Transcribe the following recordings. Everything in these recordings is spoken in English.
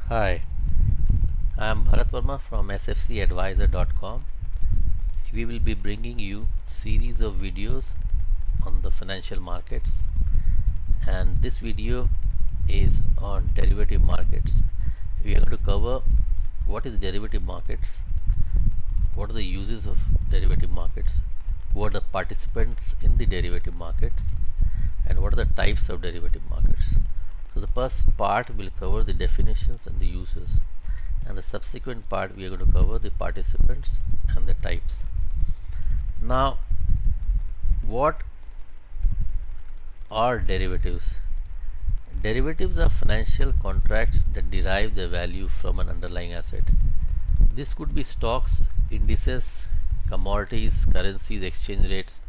Hi, I am Bharat Verma from sfcadvisor.com. We will be bringing you series of videos on the financial markets, and this video is on derivative markets. We are going to cover what is derivative markets, what are the uses of derivative markets, who are the participants in the derivative markets, and what are the types of derivative markets. So the first part will cover the definitions and the uses, and the subsequent part we are going to cover the participants and the types. Now, what are derivatives? Derivatives are financial contracts that derive their value from an underlying asset. This could be stocks, indices, commodities, currencies, exchange rates,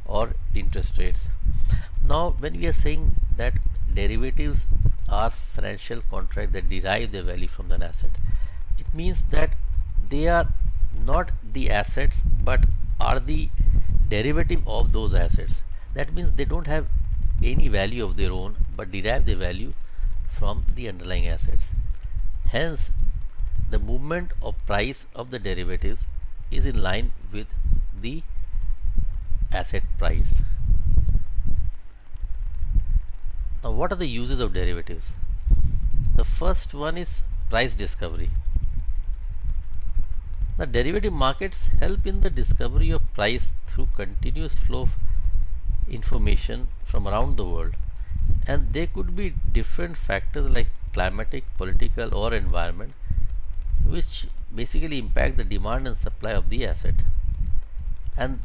or interest rates. Now, when we are saying that derivatives are financial contracts that derive their value from an asset, it means that they are not the assets but are the derivative of those assets. That means they don't have any value of their own but derive their value from the underlying assets. Hence, the movement of price of the derivatives is in line with the asset price. Now, what are the uses of derivatives? The first one is price discovery. The derivative markets help in the discovery of price through continuous flow of information from around the world, and there could be different factors like climatic, political, or environment which basically impact the demand and supply of the asset, and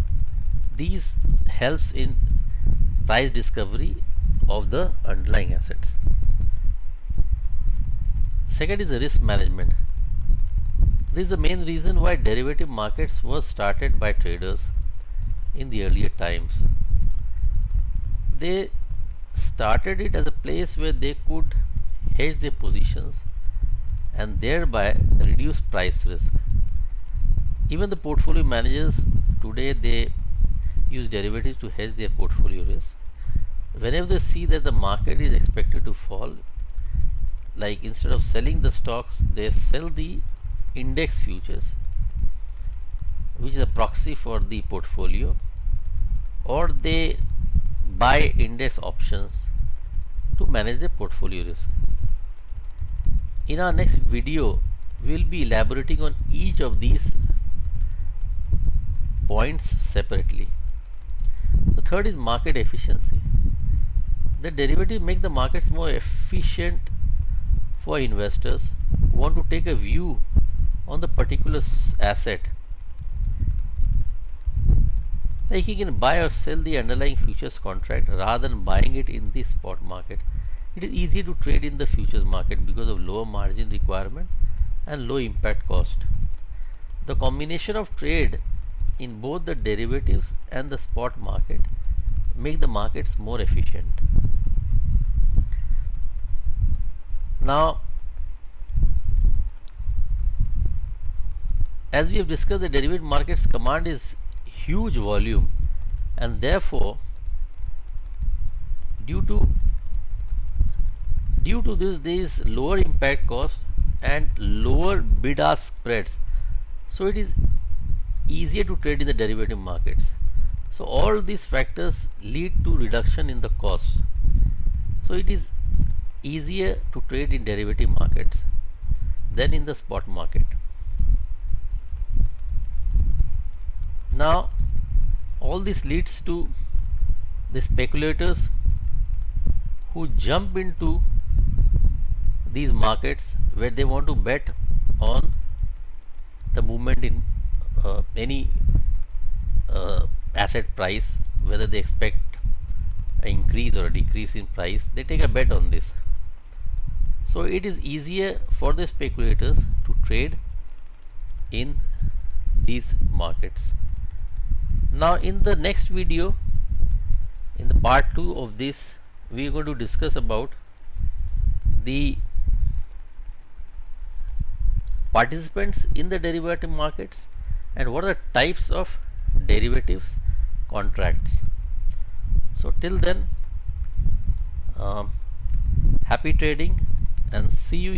these helps in price discovery of the underlying assets. Second is risk management. This is the main reason why derivative markets were started by traders in the earlier times. They started it as a place where they could hedge their positions and thereby reduce price risk. Even the portfolio managers today, they use derivatives to hedge their portfolio risk. Whenever they see that the market is expected to fall, like instead of selling the stocks, they sell the index futures, which is a proxy for the portfolio, or they buy index options to manage the portfolio risk. In our next video, we will be elaborating on each of these points separately. The third is market efficiency. The derivative make the markets more efficient for investors who want to take a view on the particular asset. Like he can buy or sell the underlying futures contract rather than buying it in the spot market. It is easier to trade in the futures market because of lower margin requirement and low impact cost. The combination of trade in both the derivatives and the spot market make the markets more efficient. Now, as we have discussed, the derivative markets command is huge volume, and therefore due to this there is lower impact cost and lower bid ask spreads, so it is easier to trade in the derivative markets. So all these factors lead to reduction in the costs, so it is easier to trade in derivative markets than in the spot market. Now, all this leads to the speculators who jump into these markets where they want to bet on the movement in any asset price, whether they expect an increase or a decrease in price. They take a bet on this. So it is easier for the speculators to trade in these markets. Now, in the next video, in the part 2 of this, we are going to discuss about the participants in the derivative markets and what are the types of derivatives contracts. So till then, happy trading and see you